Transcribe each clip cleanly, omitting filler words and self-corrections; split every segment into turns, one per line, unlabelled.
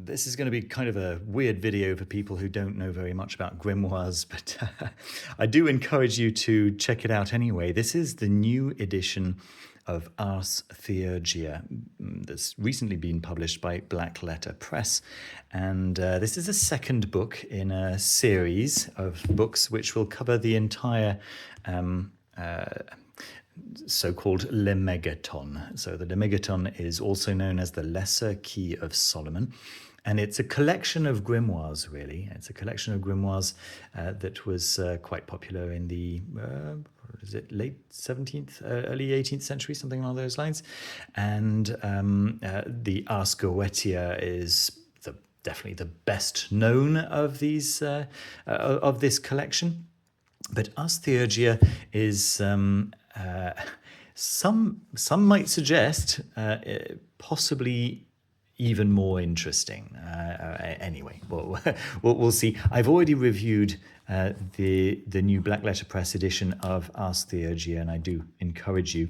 This is going to be kind of a weird video for people who don't know very much about grimoires, but I do encourage you to check it out anyway. This is the new edition of Ars Theurgia that's recently been published by Black Letter Press. And this is a second book in a series of books which will cover the entire so-called Lemegeton. So the Lemegeton is also known as the Lesser Key of Solomon. And it's a collection of grimoires, really. It's a collection of grimoires that was quite popular in the, late 17th, early 18th century, something along those lines. And the Ars Goetia is definitely the best known of these of this collection. But Ars Theurgia is some might suggest possibly even more interesting. Anyway, we'll see. I've already reviewed the new Black Letter Press edition of Ars Theurgia, and I do encourage you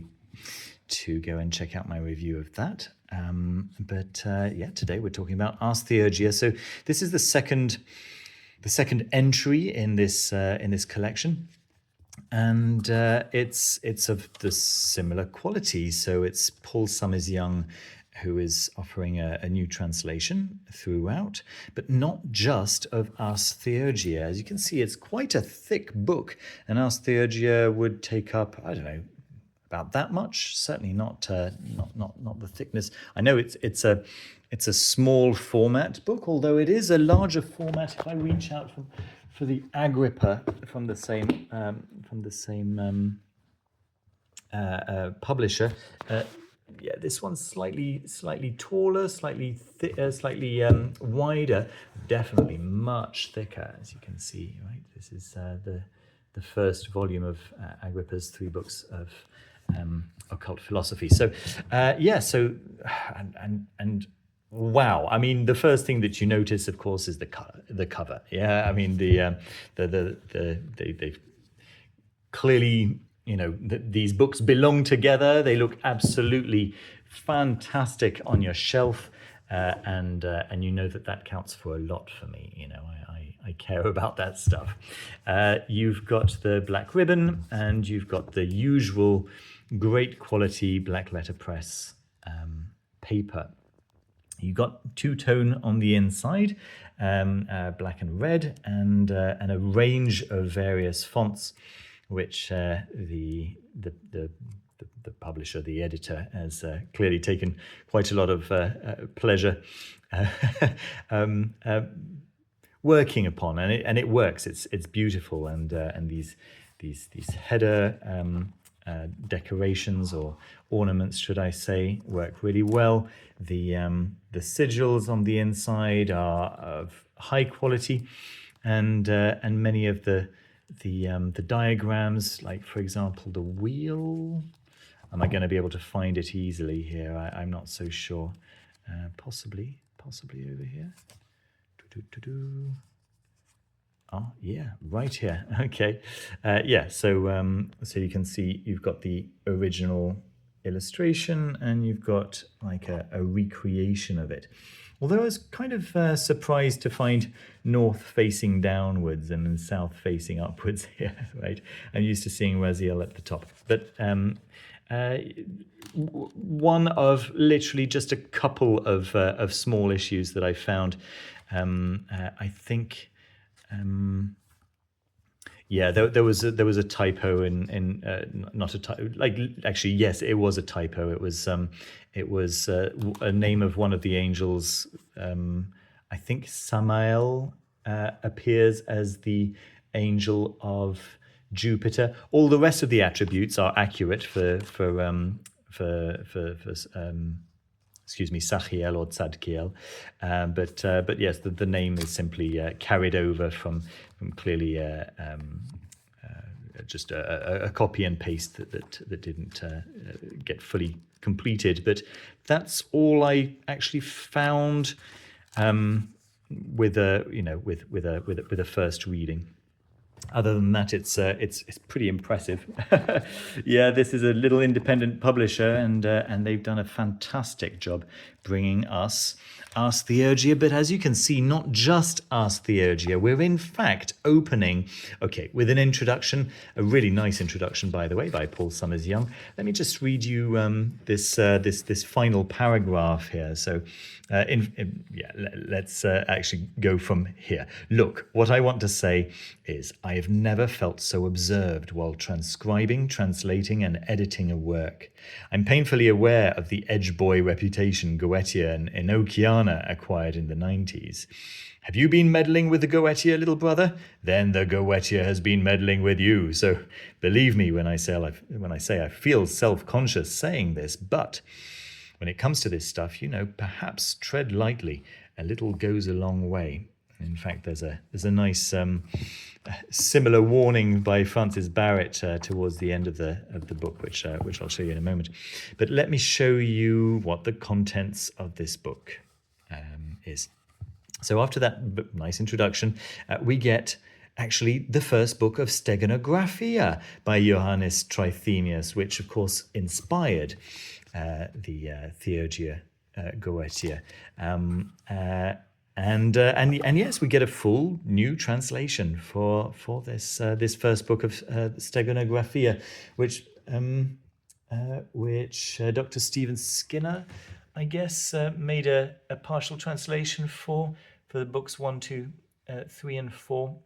to go and check out my review of that. Yeah, today we're talking about Ars Theurgia. So this is the second entry in this collection, and it's of the similar quality. So it's Paul Summers Young who is offering a new translation throughout, but not just of Ars Theurgia. As you can see, it's quite a thick book, and Ars Theurgia would take up, I don't know, about that much. Certainly not the thickness. I know it's a small format book, although it is a larger format. If I reach out for the Agrippa from the same publisher. Yeah, this one's slightly taller, slightly wider, definitely much thicker, as you can see. Right, this is the first volume of Agrippa's 3 books of occult philosophy. So, wow! I mean, the first thing that you notice, of course, is the cover. Yeah, I mean they've clearly. You know, these books belong together. They look absolutely fantastic on your shelf, and you know that counts for a lot for me. You know, I care about that stuff. You've got the black ribbon, and you've got the usual great quality Black Letter Press paper. You got two-tone on the inside, black and red, and a range of various fonts, which the publisher, the editor, has clearly taken quite a lot of pleasure working upon, and it works. It's beautiful, and these header decorations or ornaments, should I say, work really well. The sigils on the inside are of high quality, and many of the diagrams, like for example the wheel. Am I going to be able to find it easily here? I'm not so sure. Possibly over here. Oh yeah, right here. Okay, yeah. So you can see you've got the original illustration, and you've got like a recreation of it. Although I was kind of surprised to find north facing downwards and south facing upwards here, right? I'm used to seeing Raziel at the top. But one of literally just a couple of small issues that I found. I think, yeah, there was a typo in not a typo. Like actually, yes, it was a typo. It was a name of one of the angels. I think Samael appears as the angel of Jupiter. All the rest of the attributes are accurate for excuse me, Sachiel or Tzadkiel, but yes, the name is simply carried over from clearly just a copy and paste that didn't get fully completed. But that's all I actually found with a first reading. Other than that, it's pretty impressive. Yeah, this is a little independent publisher, and they've done a fantastic job bringing us Ars Theurgia. But as you can see, not just Ars Theurgia. We're in fact opening, okay, with an introduction, a really nice introduction, by the way, by Paul Summers Young. Let me just read you this final paragraph here. So, let's actually go from here. Look, what I want to say is I have never felt so observed while transcribing, translating, and editing a work. I'm painfully aware of the edge boy reputation Goetia and Enochiana acquired in the 90s. Have you been meddling with the Goetia, little brother? Then the Goetia has been meddling with you. So believe me when I say I feel self-conscious saying this, but when it comes to this stuff, perhaps tread lightly. A little goes a long way. In fact, there's a nice similar warning by Francis Barrett towards the end of the book, which I'll show you in a moment. But let me show you what the contents of this book is. So after that nice introduction, we get actually the first book of Steganographia by Johannes Trithemius, which of course inspired the Theurgia Goetia. And yes, we get a full new translation for this first book of Steganographia, which Dr. Stephen Skinner, I guess, made a partial translation for the books 1, 2, 3, and 4.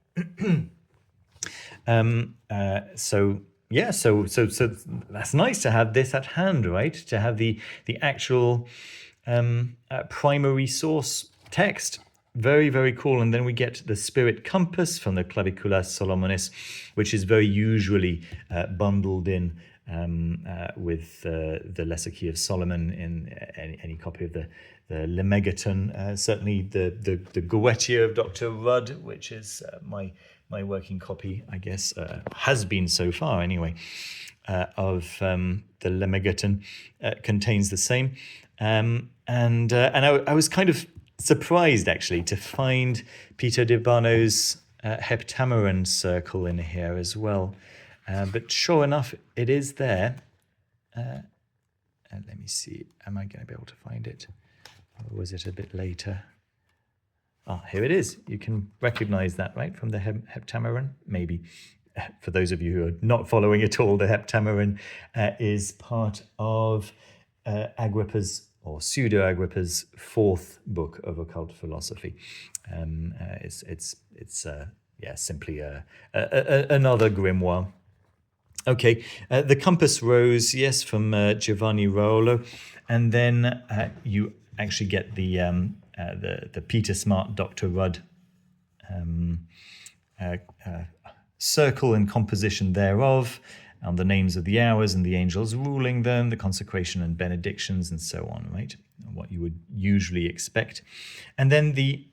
So that's nice to have this at hand, right? To have the actual primary source text. Very, very cool. And then we get the Spirit Compass from the Clavicula Solomonis, which is very usually bundled in with the Lesser Key of Solomon in any copy of the Lemegeton. Certainly the Goetia of Dr. Rudd, which is my working copy, I guess, has been so far anyway, of the Lemegeton, contains the same. And I was kind of surprised actually to find Peter de Barno's Heptameron circle in here as well. But sure enough, it is there. And let me see, am I going to be able to find it? Or was it a bit later? Ah, here it is. You can recognize that, right, from the Heptameron? Maybe. For those of you who are not following at all, the Heptameron is part of Agrippa's, or Pseudo-Agrippa's, fourth book of occult philosophy. It's simply another grimoire. Okay, the Compass Rose, yes, from Giovanni Roolo, and then you actually get the Peter Smart, Dr. Rudd circle and composition thereof, and the names of the hours and the angels ruling them, the consecration and benedictions, and so on, right? What you would usually expect. And then the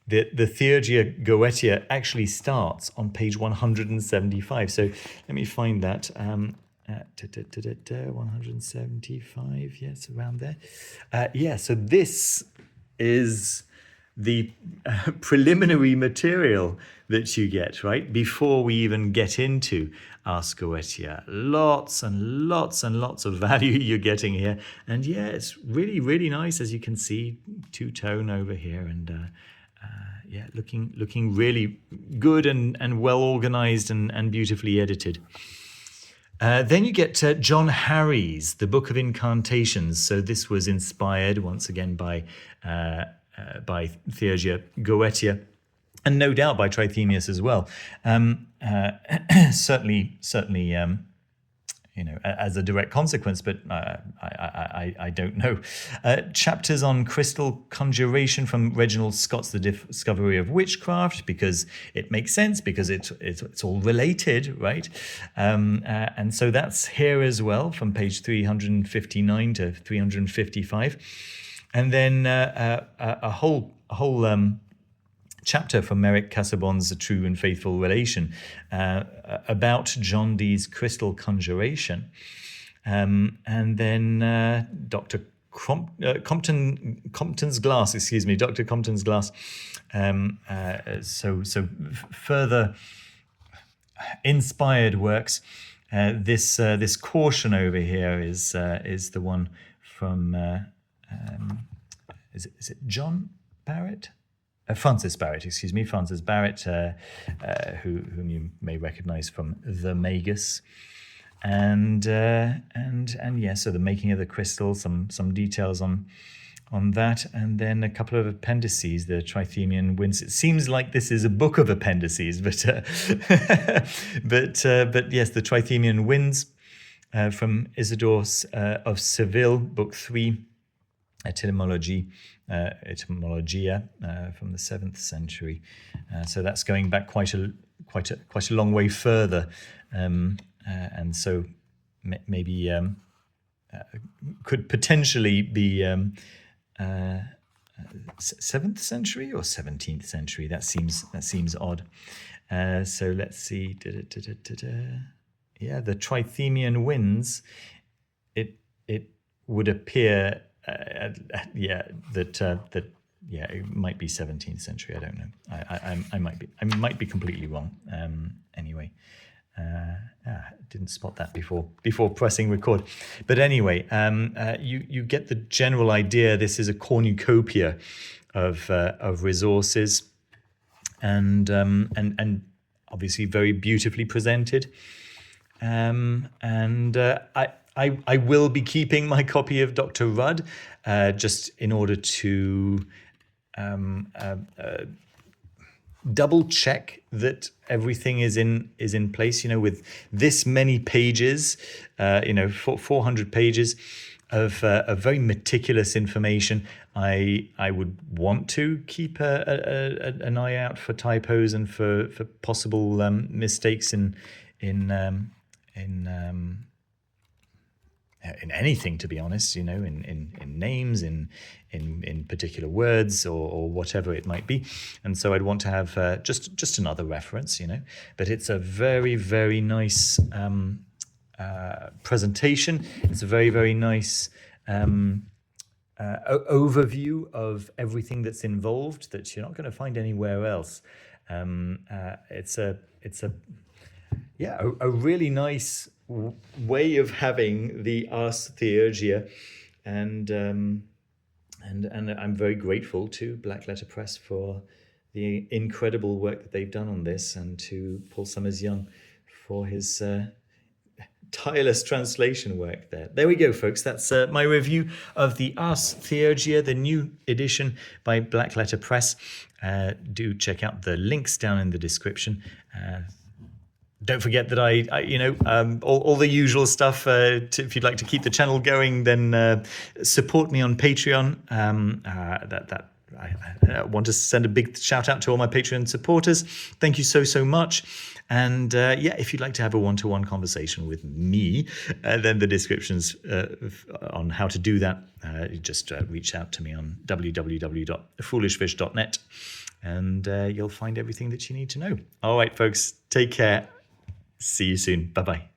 Theurgia Goetia actually starts on page 175. So let me find that. 175, yes, around there. So this is the preliminary material that you get, right, before we even get into Ars Goetia. Lots and lots and lots of value you're getting here. And yeah, it's really, really nice, as you can see, two-tone over here, and looking really good and well organized and beautifully edited. Then you get John Harry's The Book of Incantations. So this was inspired once again by Theurgia Goetia, and no doubt by Trithemius as well. Certainly, as a direct consequence, but I don't know. Chapters on crystal conjuration from Reginald Scott's The Discovery of Witchcraft, because it makes sense, because it's all related, right? And so that's here as well, from page 359 to 355. And then a whole chapter from Merrick Casaubon's A True and Faithful Relation about John Dee's crystal conjuration. And then Dr. Compton's Glass, excuse me, Dr. Compton's Glass. So further inspired works. This caution over here is the one from is it John Barrett? Francis Barrett, excuse me, Francis Barrett, whom you may recognize from The Magus, and yeah, so the making of the crystal, some details on that, and then a couple of appendices, the Trithemian Winds. It seems like this is a book of appendices, but but yes, the Trithemian Winds from Isidore of Seville, Book 3. Etymologia from the 7th century, so that's going back quite a long way further, and so maybe could potentially be 7th century or 17th century. That seems odd. So let's see. Yeah, the Trithemian Winds. It would appear. That it might be 17th century. I don't know. I might be completely wrong. Anyway, didn't spot that before pressing record. But anyway, you get the general idea. This is a cornucopia of resources, and obviously very beautifully presented. I will be keeping my copy of Dr. Rudd, just in order to double check that everything is in place. With this many pages, 400 pages of very meticulous information, I would want to keep an eye out for typos and for possible mistakes in anything, to be honest, in names, in particular words or whatever it might be. And so I'd want to have just another reference, But it's a very, very nice presentation. It's a very, very nice overview of everything that's involved that you're not going to find anywhere else. It's a really nice way of having the Ars Theurgia, and I'm very grateful to Black Letter Press for the incredible work that they've done on this, and to Paul Summers-Young for his tireless translation work there. There we go, folks. That's my review of the Ars Theurgia, the new edition by Black Letter Press. Do check out the links down in the description. Don't forget that I all the usual stuff. If you'd like to keep the channel going, then support me on Patreon. I want to send a big shout out to all my Patreon supporters. Thank you so much. And if you'd like to have a one-to-one conversation with me, then the descriptions on how to do that. Just reach out to me on www.foolishfish.net, and you'll find everything that you need to know. All right, folks, take care. See you soon. Bye-bye.